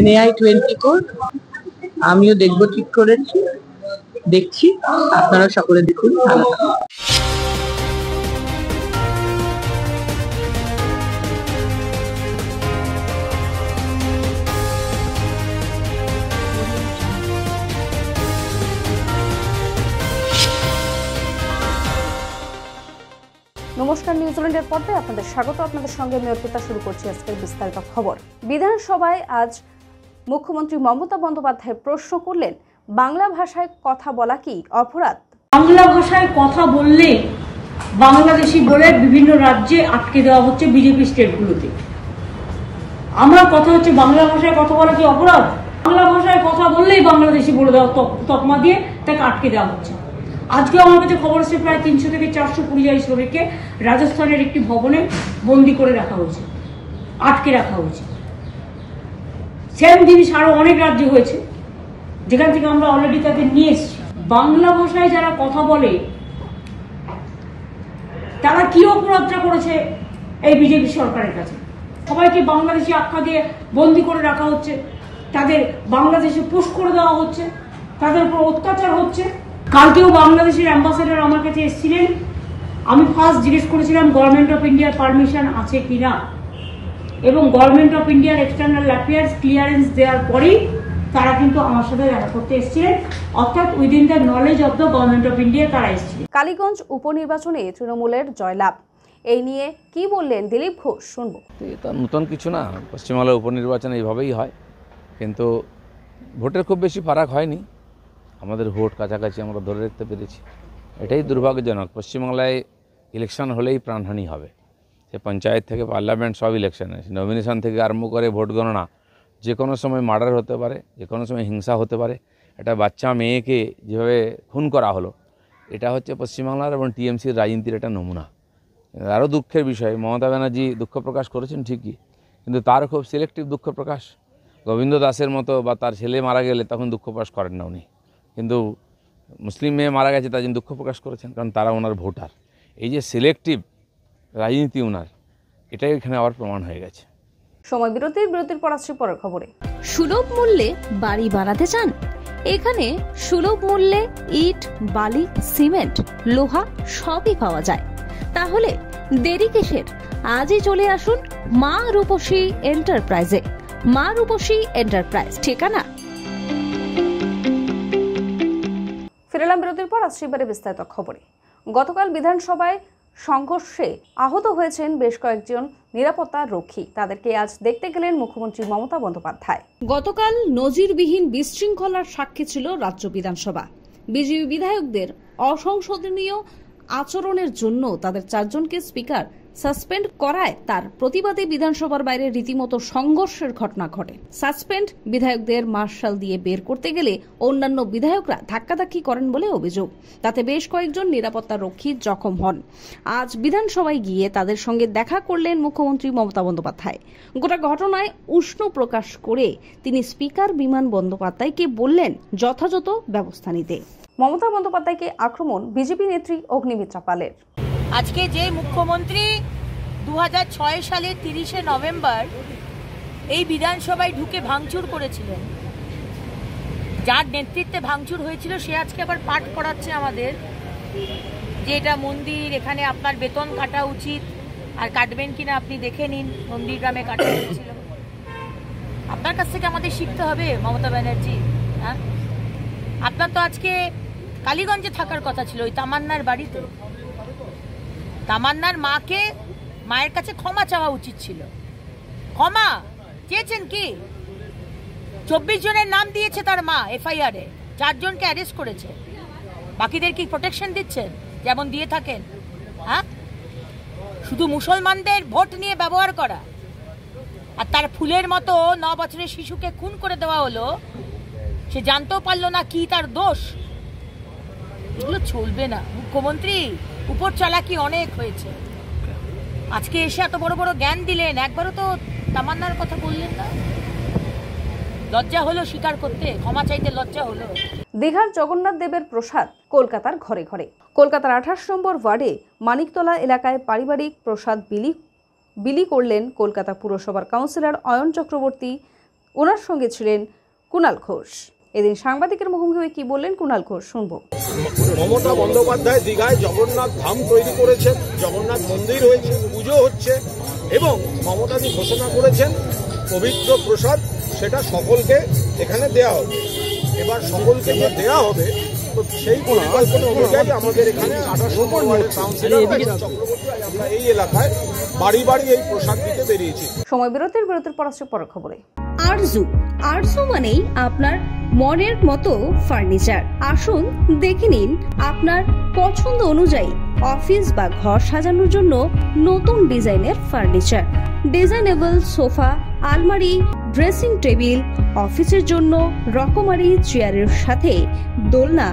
NAI-24 আমিও দেখবো, ঠিক করেছি, দেখছি। আপনারা সকলে দেখুন, ভালো থাকুন। নমস্কার, নিউজিল্যান্ডের পর্দায় আপনাদের স্বাগত। আপনাদের সঙ্গে আমি অর্পিতা। শুরু করছি আজকের বিস্তারিত খবর। বিধানসভায় আজ মুখ্যমন্ত্রী মমতা বন্দ্যোপাধ্যায় প্রশ্ন করলেন, বাংলা ভাষায় কথা বলা কি অপরাধ? বাংলা ভাষায় কথা বললে বাংলাদেশি বলে বিভিন্ন রাজ্যে আটকে দেওয়া হচ্ছে বিজেপি স্টেটগুলোতে। আমার কথা হচ্ছে, বাংলা ভাষায় কথা বলা কি অপরাধ? বাংলা ভাষায় কথা বললেই বাংলাদেশি বলে দেওয়া, তকমা দিয়ে তাকে আটকে দেওয়া হচ্ছে। আজকে আমার কাছে খবর এসেছে, প্রায় 300 থেকে 400 পরিযায়ী শ্রমিককে রাজস্থানের একটি ভবনে বন্দি করে রাখা হয়েছে, আটকে রাখা হয়েছে। সেম জিনিস আরো অনেক রাজ্যে হয়েছে, যেখান থেকে আমরা অলরেডি তাদের নিয়ে এসেছি। বাংলা ভাষায় যারা কথা বলে তারা কি অপরাধটা করেছে এই বিজেপি সরকারের কাছে? সবাইকে বাংলাদেশি আখ্যা দিয়ে বন্দি করে রাখা হচ্ছে, তাদের বাংলাদেশে পুশ করে দেওয়া হচ্ছে, তাদের উপর অত্যাচার হচ্ছে। কালকেও বাংলাদেশের অ্যাম্বাসেডর আমার কাছে এসেছিলেন। আমি ফার্স্ট জিজ্ঞেস করেছিলাম গভর্নমেন্ট অফ ইন্ডিয়ার পারমিশন আছে কিনা, এবং গভর্নমেন্ট অফ ইন্ডিয়ার এক্সটার্নাল অ্যাফেয়ার্স ক্লিয়ারেন্স দেওয়ার পরেই তারা কিন্তু আমার সাথে দেখা করতে এসেছিলেন, অর্থাৎ within the knowledge of the government of India তারা এসেছিলেন। কালীগঞ্জ উপনির্বাচনে তৃণমূলের জয়লাভ, এই নিয়ে কি বললেন দিলীপ ঘোষ, শুনবো। এটা নতুন কিছু না, পশ্চিমবাংলার উপনির্বাচন এইভাবেই হয়, কিন্তু ভোটের খুব বেশি ফারাক হয়নি। আমাদের ভোট কাছাকাছি আমরা ধরে রাখতে পেরেছি, এটাই দুর্ভাগ্যজনক। পশ্চিমবাংলায় ইলেকশন হলেই প্রাণহানি হবে, সে পঞ্চায়েত থেকে পার্লামেন্ট সব ইলেকশনে, নমিনেশন থেকে আরম্ভ করে ভোট গণনা, যে কোনো সময় মার্ডার হতে পারে, যে কোনো সময় হিংসা হতে পারে। একটা বাচ্চা মেয়েকে যেভাবে খুন করা হলো, এটা হচ্ছে পশ্চিমবাংলার এবং টিএমসির রাজনীতির একটা নমুনা। আরও দুঃখের বিষয়, মমতা ব্যানার্জি দুঃখ প্রকাশ করেছেন ঠিকই, কিন্তু তার খুব সিলেক্টিভ দুঃখ প্রকাশ। গোবিন্দ দাসের মতো বা তার ছেলে মারা গেলে তখন দুঃখ প্রকাশ করেন না উনি, কিন্তু মুসলিম মেয়ে মারা গেছে তার জন্য দুঃখ প্রকাশ করেছেন, কারণ তারা ওনার ভোটার। এই যে সিলেক্টিভ রাজনীতি ওনার, এটাই এখানে আবার প্রমাণ হয়ে গেছে। সময় বিরতির পর আসছি পরের খবরে। সুলভ মূল্যে বাড়ি বানাতে চান? এখানে সুলভ মূল্যে ইট, বালি, সিমেন্ট, লোহা সবই পাওয়া যায়। তাহলে দেরি কিসের? আজই চলে আসুন মা রূপসী এন্টারপ্রাইজে। মা রূপসী এন্টারপ্রাইজ, ঠিকানা। ফিরলাম বিরতির পর, আসছি এবারে বিস্তারিত খবরে। গতকাল বিধানসভায় সংঘর্ষে আহত হয়েছেন বেশ কয়েকজন নিরাপত্তা রক্ষী। তাদেরকে আজ দেখতে গেলেন মুখ্যমন্ত্রী মমতা বন্দ্যোপাধ্যায়। গতকাল নজিরবিহীন বিশৃঙ্খলার সাক্ষী ছিল রাজ্য বিধানসভা। বিজেপি বিধায়কদের অসংসদনীয় আচরণের জন্য তাদের 4 জনকে স্পিকার সাসপেন্ড করায় তার প্রতিবাদে বিধানসভার বাইরে রীতিমতো সংঘর্ষের ঘটনা ঘটে। সাসপেন্ড বিধায়কদের মার্শাল দিয়ে বের করতে গেলে অন্যান্য বিধায়করা ধাক্কাধাক্কি করেন বলে অভিযোগ। তাতে বেশ কয়েকজন নিরাপত্তা রক্ষী জখম হন। আজ বিধানসভায় গিয়ে তাদের সঙ্গে দেখা করলেন মুখ্যমন্ত্রী মমতা বন্দ্যোপাধ্যায়। গোটা ঘটনায় উষ্ণ প্রকাশ করে তিনি স্পিকার বিমান বন্দ্যোপাধ্যায়কে বললেন যথাযথ ব্যবস্থা নিতে। মমতা বন্দ্যোপাধ্যায়কে আক্রমণ বিজেপি নেত্রী অগ্নিমিত্রা পালের। আজকে যে মুখ্যমন্ত্রী 2006 সালের 30শে নভেম্বর এই বিধানসভায় ঢুকে ভাঙচুর করেছিলেন, যার নেতৃত্বে ভাঙচুর হয়েছিল, সে আজকে আবার পাঠ করাচ্ছে আমাদের যে এটা মন্দির, এখানে আপনার বেতন কাটা উচিত, আর কাটবেন কিনা আপনি দেখে নিন, নন্দীগ্রামে কাটা হয়েছিল। আপনার কাছ থেকে আমাদের শিখতে হবে মমতা ব্যানার্জি। হ্যাঁ, আপনার তো আজকে কালীগঞ্জে থাকার কথা ছিল, ওই তামান্নার বাড়িতে। তামান্নার মাকে, মায়ের কাছে ক্ষমা চাওয়া উচিত ছিল। ক্ষমা চেয়েছেন কি? 24 জনের নাম দিয়েছে তার মা এফআইআর এ, 4 জনকে অ্যারেস্ট করেছে। বাকিদের কি প্রোটেকশন দিচ্ছেন যেমন দিয়ে থাকেন? হ্যাঁ, শুধু মুসলমানদের ভোট নিয়ে ব্যবহার করা, আর তার ফুলের মতো 9 বছরের শিশুকে খুন করে দেওয়া হলো, সে জানতেও পারলো না কি তার দোষ। এগুলো চলবে না মুখ্যমন্ত্রী, উপর চালাকি অনেক হয়েছে। আজকে এসে এত বড় বড় জ্ঞান দিলেন, একবারও তো তামান্নার কথা বললেন না। লজ্জা হলো স্বীকার করতে, ক্ষমা চাইতে লজ্জা হলো। দীঘার জগন্নাথ দেবের প্রসাদ কলকাতার ঘরে ঘরে। কলকাতার 28 নম্বর ওয়ার্ডে মানিকতলা এলাকায় পারিবারিক প্রসাদ বিলি করলেন কলকাতা পুরসভার কাউন্সিলর অয়ন চক্রবর্তী, ওনার সঙ্গে ছিলেন কুণাল ঘোষ। এদিন সাংবাদিকের মুখোমুখি হয়ে কি বললেন কুণাল ঘোষ শুনবো। মমতা বন্দ্যোপাধ্যায় দীঘায় জগন্নাথ ধাম তৈরি করেছেন, জগন্নাথ মন্দির হয়েছে, পুজো হচ্ছে এবং মমতাজি ঘোষণা করেছেন পবিত্র প্রসাদ সেটা সকলকে এখানে দেয়া হবে। এবার সকলকে যে দেয়া হবে তো সেই পরিকল্পনা অনুযায়ী আমাদের এখানে 28 ওয়ার্ডের কাউন্সিলর চক্রবর্তী আমরা এই এলাকায় বাড়ি বাড়ি এই প্রসাদ দিতে বেরিয়েছি। সময় বিরতির পর আসছে পরের খবরে। আরজু মানেই আপনার মনের মতো ফার্নিচার। আসুন দেখে নিন আপনার পছন্দ অনুযায়ী অফিস বা ঘর সাজানোর জন্য নতুন ডিজাইনের ফার্নিচার, ডিজাইনেবল সোফা, আলমারি, ড্রেসিং টেবিল, অফিসের জন্য রকমারি চেয়ারের সাথে দোলনা,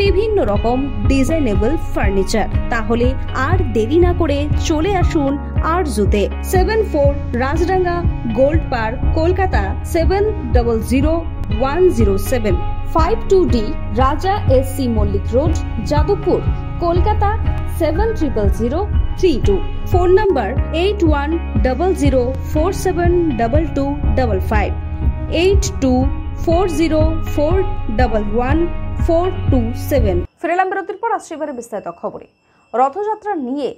বিভিন্ন রকম ডিজাইনেবল ফার্নিচার। তাহলে আর দেরি না করে চলে আসুন আরজুতে। 74 Rajdanga Gold Park, Kolkata 700107, 52D Raja SC Mallick Road, Jadavpur, Kolkata 700032। Phone number 8100472255, 8240411427। ফিরলাম বিরতির পর আসছে এবারে বিস্তারিত খবরে। রথযাত্রা নিয়ে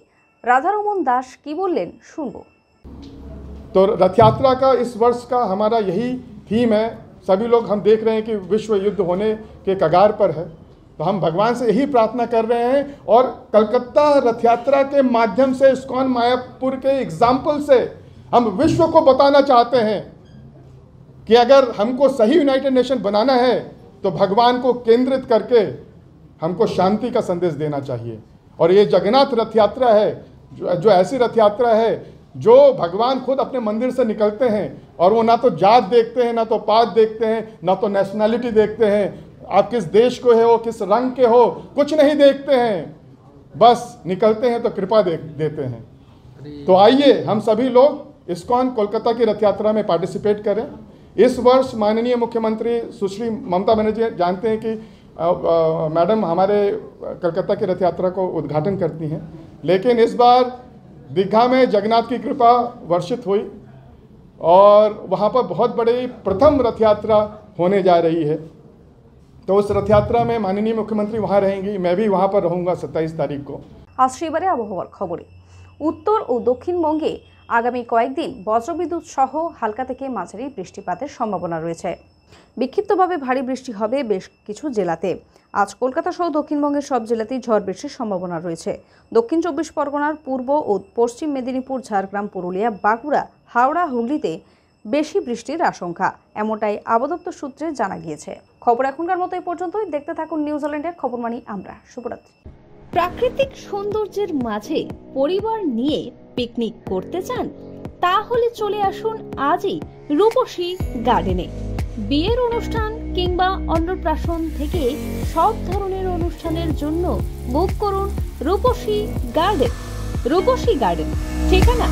রাধারমন দাস কি বললেন শুনবো। तो रथ यात्रा का इस वर्ष का हमारा यही थीम है। सभी लोग हम देख रहे हैं कि विश्व युद्ध होने के कगार पर है, तो हम भगवान से यही प्रार्थना कर रहे हैं और कलकत्ता रथ यात्रा के माध्यम से इस्कॉन मायापुर के एग्जाम्पल से हम विश्व को बताना चाहते हैं कि अगर हमको सही यूनाइटेड नेशन बनाना है तो भगवान को केंद्रित करके हमको शांति का संदेश देना चाहिए। और ये जगन्नाथ रथ यात्रा है जो ऐसी रथ यात्रा है जो भगवान खुद अपने मंदिर से निकलते हैं और वो ना तो जात देखते हैं, ना तो पात देखते हैं, ना तो नेशनैलिटी देखते हैं, आप किस देश को है हो, किस रंग के हो, कुछ नहीं देखते हैं, बस निकलते हैं तो कृपा देते हैं। तो आइए हम सभी लोग इस्कॉन कोलकाता की रथ यात्रा में पार्टिसिपेट करें। इस वर्ष माननीय मुख्यमंत्री सुश्री ममता बनर्जी जानते हैं कि मैडम हमारे कलकत्ता की रथ यात्रा को उद्घाटन करती हैं, लेकिन इस बार दीघा में जगन्नाथ की कृपा वर्षित हुई और वहाँ पर बहुत बड़ी प्रथम रथ यात्रा होने जा रही है। तो उस रथ यात्रा में माननीय मुख्यमंत्री वहाँ रहेंगी, मैं भी वहाँ पर रहूँगा 27 तारीख को। আসছে এবারে আবহাওয়ার খবরে। উত্তর ও দক্ষিণবঙ্গে আগামী কয়েকদিন বজ্রবিদ্যুৎ সহ হালকা থেকে মাঝারি বৃষ্টিপাতের সম্ভাবনা রয়েছে। বিক্ষিপ্তভাবে ভারী বৃষ্টি হবে বেশ কিছু জেলাতে। আজ কলকাতা সহ দক্ষিণবঙ্গের সব জেলাতেই ঝড় বৃষ্টির সম্ভাবনা রয়েছে। দক্ষিণ 24 পরগনার, পূর্ব ও পশ্চিম মেদিনীপুর, ঝাড়গ্রাম, পুরুলিয়া, বাঁকুড়া, হাওড়া, হুগলিতে বেশি বৃষ্টির আশঙ্কা, এমনটাই আবহাওয়া দপ্তর সূত্রে জানা গিয়েছে। খবর এখনকার মতো এই পর্যন্তই। দেখতে থাকুন নিউজিল্যান্ডের খবর মানি আমরা। শুভরাত্রি। প্রাকৃতিক সৌন্দর্যের মাঝে পরিবার নিয়ে পিকনিক করতে চান? তাহলে চলে আসুন আজই রূপসী গার্ডেনে। বিয়ের অনুষ্ঠান কিংবা অন্নপ্রাশন থেকে সব ধরনের অনুষ্ঠানের জন্য বুক করুন রূপসী গার্ডেন। রূপসী গার্ডেন ঠিকানা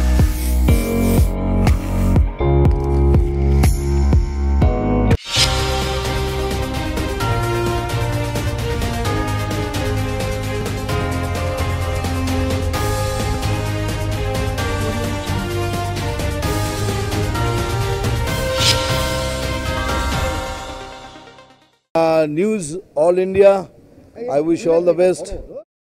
News All India, I wish you all the best.